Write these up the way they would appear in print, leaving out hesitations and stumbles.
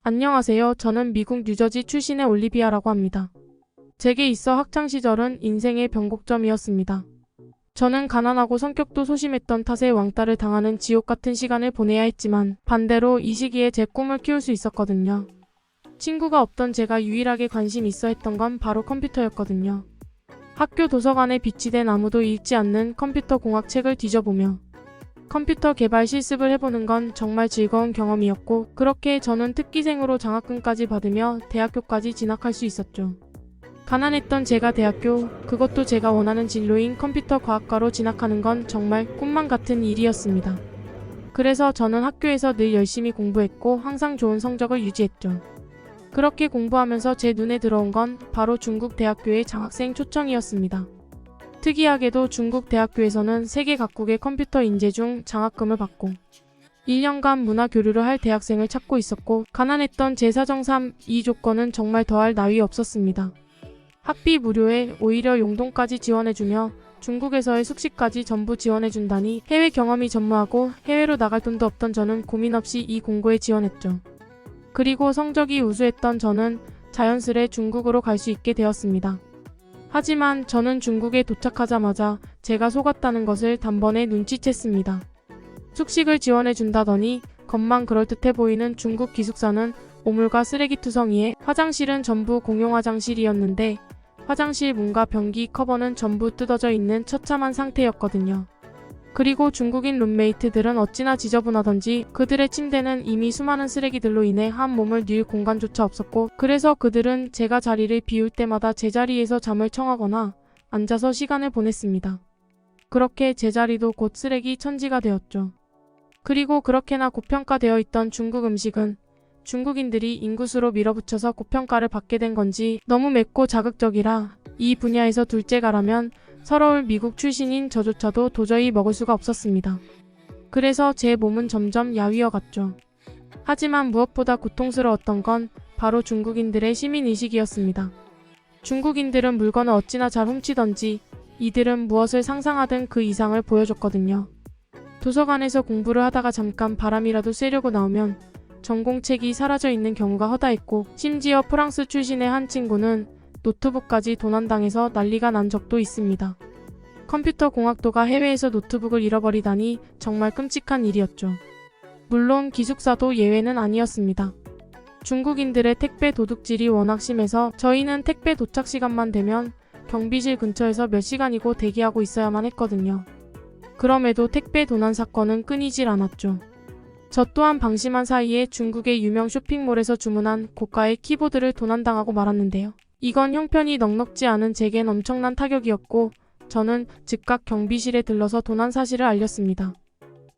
안녕하세요. 저는 미국 뉴저지 출신의 올리비아라고 합니다. 제게 있어 학창시절은 인생의 변곡점이었습니다. 저는 가난하고 성격도 소심했던 탓에 왕따를 당하는 지옥 같은 시간을 보내야 했지만 반대로 이 시기에 제 꿈을 키울 수 있었거든요. 친구가 없던 제가 유일하게 관심 있어 했던 건 바로 컴퓨터였거든요. 학교 도서관에 비치된 아무도 읽지 않는 컴퓨터 공학 책을 뒤져보며 컴퓨터 개발 실습을 해보는 건 정말 즐거운 경험이었고, 그렇게 저는 특기생으로 장학금까지 받으며 대학교까지 진학할 수 있었죠. 가난했던 제가 대학교, 그것도 제가 원하는 진로인 컴퓨터 과학과로 진학하는 건 정말 꿈만 같은 일이었습니다. 그래서 저는 학교에서 늘 열심히 공부했고 항상 좋은 성적을 유지했죠. 그렇게 공부하면서 제 눈에 들어온 건 바로 중국 대학교의 장학생 초청이었습니다. 특이하게도 중국 대학교에서는 세계 각국의 컴퓨터 인재 중 장학금을 받고 1년간 문화 교류를 할 대학생을 찾고 있었고, 가난했던 제 사정상 이 조건은 정말 더할 나위 없었습니다. 학비 무료에 오히려 용돈까지 지원해주며 중국에서의 숙식까지 전부 지원해준다니 해외 경험이 전무하고 해외로 나갈 돈도 없던 저는 고민 없이 이 공고에 지원했죠. 그리고 성적이 우수했던 저는 자연스레 중국으로 갈 수 있게 되었습니다. 하지만 저는 중국에 도착하자마자 제가 속았다는 것을 단번에 눈치챘습니다. 숙식을 지원해준다더니 겉만 그럴듯해 보이는 중국 기숙사는 오물과 쓰레기투성이에 화장실은 전부 공용 화장실이었는데 화장실 문과 변기 커버는 전부 뜯어져 있는 처참한 상태였거든요. 그리고 중국인 룸메이트들은 어찌나 지저분하던지 그들의 침대는 이미 수많은 쓰레기들로 인해 한 몸을 뉘을 공간조차 없었고, 그래서 그들은 제가 자리를 비울 때마다 제자리에서 잠을 청하거나 앉아서 시간을 보냈습니다. 그렇게 제자리도 곧 쓰레기 천지가 되었죠. 그리고 그렇게나 고평가되어 있던 중국 음식은 중국인들이 인구수로 밀어붙여서 고평가를 받게 된 건지 너무 맵고 자극적이라 이 분야에서 둘째가라면 서러울 미국 출신인 저조차도 도저히 먹을 수가 없었습니다. 그래서 제 몸은 점점 야위어 갔죠. 하지만 무엇보다 고통스러웠던 건 바로 중국인들의 시민의식이었습니다. 중국인들은 물건을 어찌나 잘 훔치던지 이들은 무엇을 상상하든 그 이상을 보여줬거든요. 도서관에서 공부를 하다가 잠깐 바람이라도 쐬려고 나오면 전공책이 사라져 있는 경우가 허다했고, 심지어 프랑스 출신의 한 친구는 노트북까지 도난당해서 난리가 난 적도 있습니다. 컴퓨터 공학도가 해외에서 노트북을 잃어버리다니 정말 끔찍한 일이었죠. 물론 기숙사도 예외는 아니었습니다. 중국인들의 택배 도둑질이 워낙 심해서 저희는 택배 도착 시간만 되면 경비실 근처에서 몇 시간이고 대기하고 있어야만 했거든요. 그럼에도 택배 도난 사건은 끊이질 않았죠. 저 또한 방심한 사이에 중국의 유명 쇼핑몰에서 주문한 고가의 키보드를 도난당하고 말았는데요. 이건 형편이 넉넉지 않은 제겐 엄청난 타격이었고, 저는 즉각 경비실에 들러서 도난 사실을 알렸습니다.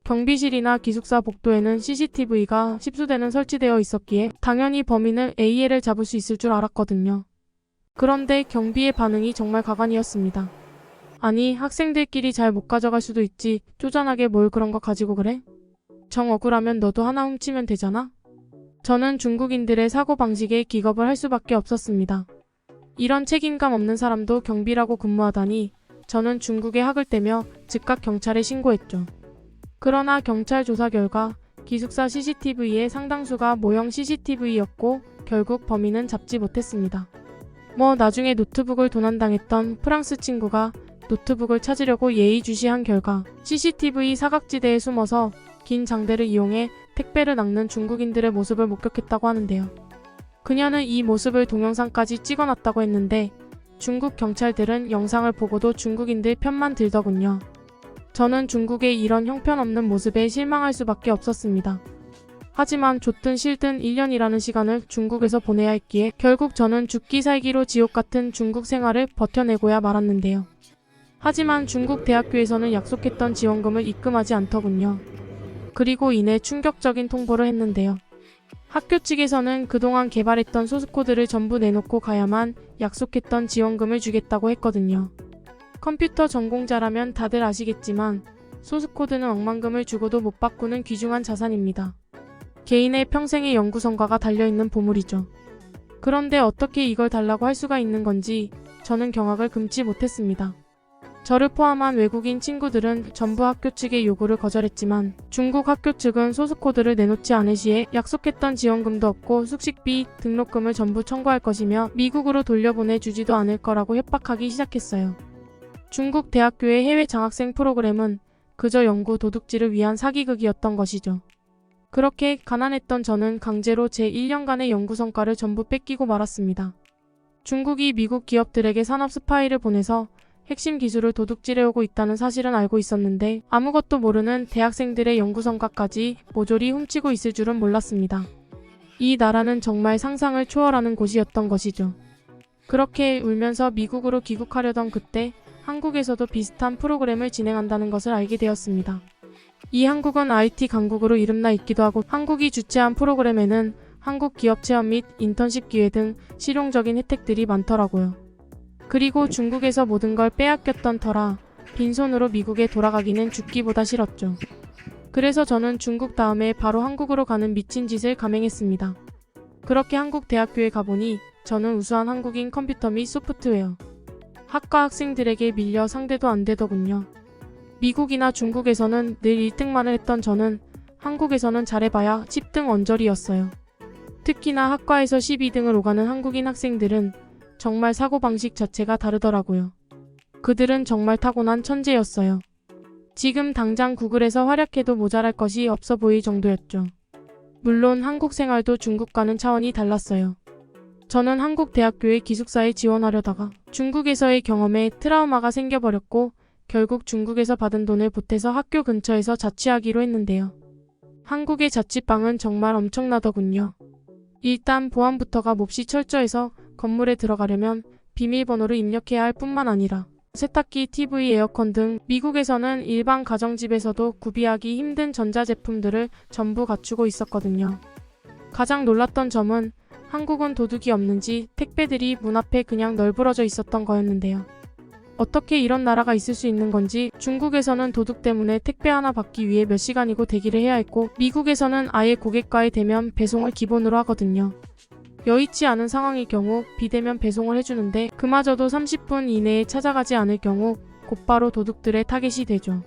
경비실이나 기숙사 복도에는 CCTV가 십수대는 설치되어 있었기에 당연히 범인을 AL을 잡을 수 있을 줄 알았거든요. 그런데 경비의 반응이 정말 가관이었습니다. 아니, 학생들끼리 잘 못 가져갈 수도 있지, 쪼잔하게 뭘 그런 거 가지고 그래? 정 억울하면 너도 하나 훔치면 되잖아? 저는 중국인들의 사고방식에 기겁을 할 수밖에 없었습니다. 이런 책임감 없는 사람도 경비라고 근무하다니 저는 중국에 학을 떼며 즉각 경찰에 신고했죠. 그러나 경찰 조사 결과 기숙사 CCTV의 상당수가 모형 CCTV였고 결국 범인은 잡지 못했습니다. 나중에 노트북을 도난당했던 프랑스 친구가 노트북을 찾으려고 예의주시한 결과 CCTV 사각지대에 숨어서 긴 장대를 이용해 택배를 낚는 중국인들의 모습을 목격했다고 하는데요. 그녀는 이 모습을 동영상까지 찍어놨다고 했는데 중국 경찰들은 영상을 보고도 중국인들 편만 들더군요. 저는 중국의 이런 형편없는 모습에 실망할 수밖에 없었습니다. 하지만 좋든 싫든 1년이라는 시간을 중국에서 보내야 했기에 결국 저는 죽기 살기로 지옥 같은 중국 생활을 버텨내고야 말았는데요. 하지만 중국 대학교에서는 약속했던 지원금을 입금하지 않더군요. 그리고 이내 충격적인 통보를 했는데요. 학교 측에서는 그동안 개발했던 소스코드를 전부 내놓고 가야만 약속했던 지원금을 주겠다고 했거든요. 컴퓨터 전공자라면 다들 아시겠지만 소스코드는 억만금을 주고도 못 바꾸는 귀중한 자산입니다. 개인의 평생의 연구 성과가 달려있는 보물이죠. 그런데 어떻게 이걸 달라고 할 수가 있는 건지 저는 경악을 금치 못했습니다. 저를 포함한 외국인 친구들은 전부 학교 측의 요구를 거절했지만 중국 학교 측은 소스코드를 내놓지 않을 시에 약속했던 지원금도 없고 숙식비, 등록금을 전부 청구할 것이며 미국으로 돌려보내주지도 않을 거라고 협박하기 시작했어요. 중국 대학교의 해외 장학생 프로그램은 그저 연구 도둑질을 위한 사기극이었던 것이죠. 그렇게 가난했던 저는 강제로 제 1년간의 연구 성과를 전부 뺏기고 말았습니다. 중국이 미국 기업들에게 산업 스파이를 보내서 핵심 기술을 도둑질해오고 있다는 사실은 알고 있었는데 아무것도 모르는 대학생들의 연구 성과까지 모조리 훔치고 있을 줄은 몰랐습니다. 이 나라는 정말 상상을 초월하는 곳이었던 것이죠. 그렇게 울면서 미국으로 귀국하려던 그때 한국에서도 비슷한 프로그램을 진행한다는 것을 알게 되었습니다. 이 한국은 IT 강국으로 이름나 있기도 하고 한국이 주최한 프로그램에는 한국 기업 체험 및 인턴십 기회 등 실용적인 혜택들이 많더라고요. 그리고 중국에서 모든 걸 빼앗겼던 터라 빈손으로 미국에 돌아가기는 죽기보다 싫었죠. 그래서 저는 중국 다음에 바로 한국으로 가는 미친 짓을 감행했습니다. 그렇게 한국 대학교에 가보니 저는 우수한 한국인 컴퓨터 및 소프트웨어 학과 학생들에게 밀려 상대도 안 되더군요. 미국이나 중국에서는 늘 1등만을 했던 저는 한국에서는 잘해봐야 10등 언저리였어요. 특히나 학과에서 12등을 오가는 한국인 학생들은 정말 사고방식 자체가 다르더라고요. 그들은 정말 타고난 천재였어요. 지금 당장 구글에서 활약해도 모자랄 것이 없어 보일 정도였죠. 물론 한국 생활도 중국과는 차원이 달랐어요. 저는 한국 대학교의 기숙사에 지원하려다가 중국에서의 경험에 트라우마가 생겨버렸고 결국 중국에서 받은 돈을 보태서 학교 근처에서 자취하기로 했는데요. 한국의 자취방은 정말 엄청나더군요. 일단 보안부터가 몹시 철저해서 건물에 들어가려면 비밀번호를 입력해야 할 뿐만 아니라 세탁기, TV, 에어컨 등 미국에서는 일반 가정집에서도 구비하기 힘든 전자제품들을 전부 갖추고 있었거든요. 가장 놀랐던 점은 한국은 도둑이 없는지 택배들이 문 앞에 그냥 널브러져 있었던 거였는데요. 어떻게 이런 나라가 있을 수 있는 건지 중국에서는 도둑 때문에 택배 하나 받기 위해 몇 시간이고 대기를 해야 했고 미국에서는 아예 고객과의 대면 배송을 기본으로 하거든요. 여의치 않은 상황의 경우 비대면 배송을 해주는데 그마저도 30분 이내에 찾아가지 않을 경우 곧바로 도둑들의 타겟이 되죠.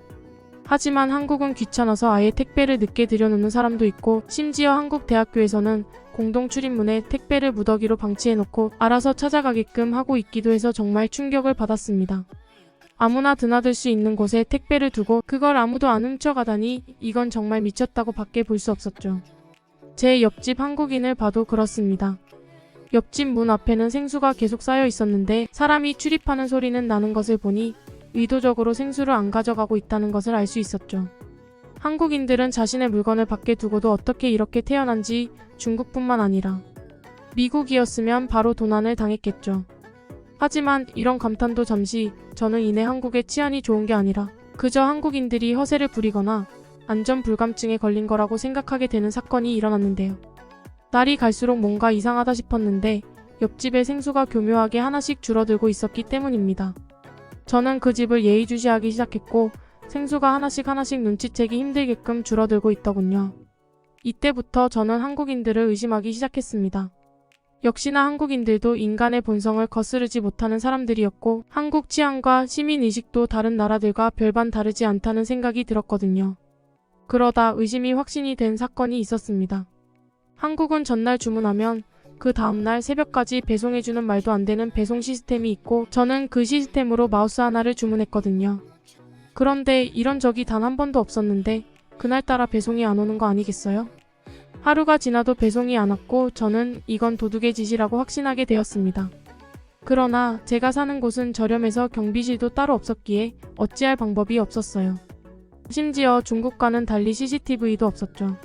하지만 한국은 귀찮아서 아예 택배를 늦게 들여놓는 사람도 있고 심지어 한국 대학교에서는 공동 출입문에 택배를 무더기로 방치해놓고 알아서 찾아가게끔 하고 있기도 해서 정말 충격을 받았습니다. 아무나 드나들 수 있는 곳에 택배를 두고 그걸 아무도 안 훔쳐가다니 이건 정말 미쳤다고 밖에 볼 수 없었죠. 제 옆집 한국인을 봐도 그렇습니다. 옆집 문 앞에는 생수가 계속 쌓여 있었는데 사람이 출입하는 소리는 나는 것을 보니 의도적으로 생수를 안 가져가고 있다는 것을 알 수 있었죠. 한국인들은 자신의 물건을 밖에 두고도 어떻게 이렇게 태어난지 중국뿐만 아니라 미국이었으면 바로 도난을 당했겠죠. 하지만 이런 감탄도 잠시 저는 이내 한국의 치안이 좋은 게 아니라 그저 한국인들이 허세를 부리거나 안전 불감증에 걸린 거라고 생각하게 되는 사건이 일어났는데요. 날이 갈수록 뭔가 이상하다 싶었는데 옆집의 생수가 교묘하게 하나씩 줄어들고 있었기 때문입니다. 저는 그 집을 예의주시하기 시작했고 생수가 하나씩 눈치채기 힘들게끔 줄어들고 있더군요. 이때부터 저는 한국인들을 의심하기 시작했습니다. 역시나 한국인들도 인간의 본성을 거스르지 못하는 사람들이었고 한국 치안과 시민의식도 다른 나라들과 별반 다르지 않다는 생각이 들었거든요. 그러다 의심이 확신이 된 사건이 있었습니다. 한국은 전날 주문하면 그 다음날 새벽까지 배송해주는 말도 안 되는 배송 시스템이 있고 저는 그 시스템으로 마우스 하나를 주문했거든요. 그런데 이런 적이 단 한 번도 없었는데 그날따라 배송이 안 오는 거 아니겠어요? 하루가 지나도 배송이 안 왔고 저는 이건 도둑의 짓이라고 확신하게 되었습니다. 그러나 제가 사는 곳은 저렴해서 경비실도 따로 없었기에 어찌할 방법이 없었어요. 심지어 중국과는 달리 CCTV도 없었죠.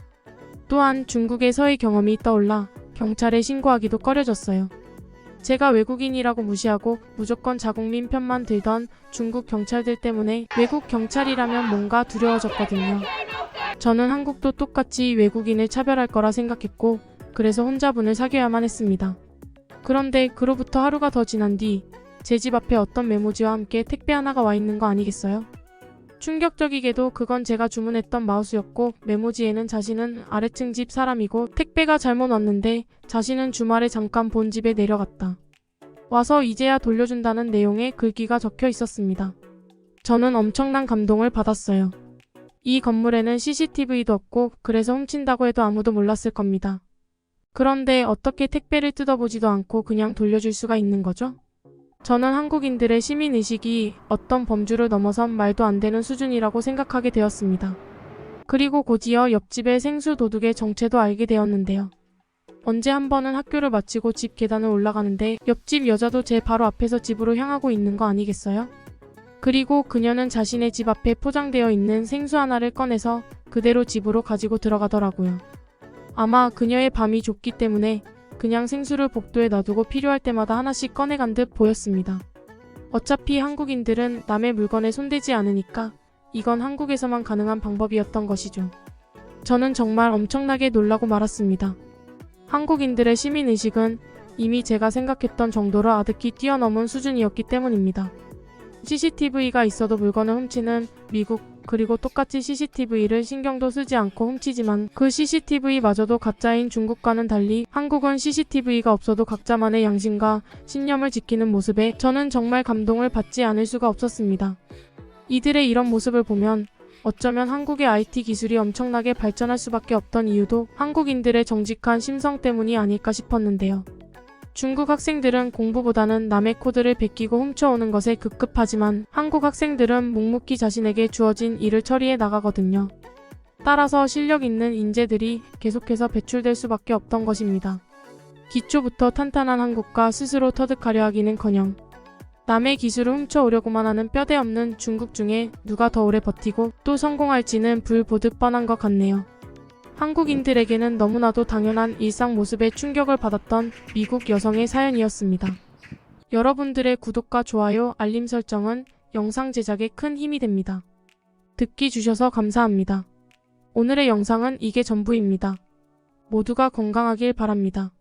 또한 중국에서의 경험이 떠올라 경찰에 신고하기도 꺼려졌어요. 제가 외국인이라고 무시하고 무조건 자국민 편만 들던 중국 경찰들 때문에 외국 경찰이라면 뭔가 두려워졌거든요. 저는 한국도 똑같이 외국인을 차별할 거라 생각했고 그래서 혼자분을 사귀어야만 했습니다. 그런데 그로부터 하루가 더 지난 뒤 제 집 앞에 어떤 메모지와 함께 택배 하나가 와 있는 거 아니겠어요? 충격적이게도 그건 제가 주문했던 마우스였고 메모지에는 자신은 아래층 집 사람이고 택배가 잘못 왔는데 자신은 주말에 잠깐 본 집에 내려갔다. 와서 이제야 돌려준다는 내용의 글귀가 적혀 있었습니다. 저는 엄청난 감동을 받았어요. 이 건물에는 CCTV도 없고 그래서 훔친다고 해도 아무도 몰랐을 겁니다. 그런데 어떻게 택배를 뜯어보지도 않고 그냥 돌려줄 수가 있는 거죠? 저는 한국인들의 시민의식이 어떤 범주를 넘어선 말도 안 되는 수준이라고 생각하게 되었습니다. 그리고 곧이어 옆집의 생수 도둑의 정체도 알게 되었는데요. 언제 한 번은 학교를 마치고 집 계단을 올라가는데 옆집 여자도 제 바로 앞에서 집으로 향하고 있는 거 아니겠어요? 그리고 그녀는 자신의 집 앞에 포장되어 있는 생수 하나를 꺼내서 그대로 집으로 가지고 들어가더라고요. 아마 그녀의 밤이 좁기 때문에 그냥 생수를 복도에 놔두고 필요할 때마다 하나씩 꺼내간 듯 보였습니다. 어차피 한국인들은 남의 물건에 손대지 않으니까 이건 한국에서만 가능한 방법이었던 것이죠. 저는 정말 엄청나게 놀라고 말았습니다. 한국인들의 시민의식은 이미 제가 생각했던 정도로 아득히 뛰어넘은 수준이었기 때문입니다. CCTV가 있어도 물건을 훔치는 미국, 그리고 똑같이 CCTV를 신경도 쓰지 않고 훔치지만 그 CCTV마저도 가짜인 중국과는 달리 한국은 CCTV가 없어도 각자만의 양심과 신념을 지키는 모습에 저는 정말 감동을 받지 않을 수가 없었습니다. 이들의 이런 모습을 보면 어쩌면 한국의 IT 기술이 엄청나게 발전할 수밖에 없던 이유도 한국인들의 정직한 심성 때문이 아닐까 싶었는데요. 중국 학생들은 공부보다는 남의 코드를 베끼고 훔쳐오는 것에 급급하지만 한국 학생들은 묵묵히 자신에게 주어진 일을 처리해 나가거든요. 따라서 실력 있는 인재들이 계속해서 배출될 수밖에 없던 것입니다. 기초부터 탄탄한 한국과 스스로 터득하려 하기는커녕 남의 기술을 훔쳐오려고만 하는 뼈대 없는 중국 중에 누가 더 오래 버티고 또 성공할지는 불 보듯 뻔한 것 같네요. 한국인들에게는 너무나도 당연한 일상 모습에 충격을 받았던 미국 여성의 사연이었습니다. 여러분들의 구독과 좋아요, 알림 설정은 영상 제작에 큰 힘이 됩니다. 듣기 주셔서 감사합니다. 오늘의 영상은 이게 전부입니다. 모두가 건강하길 바랍니다.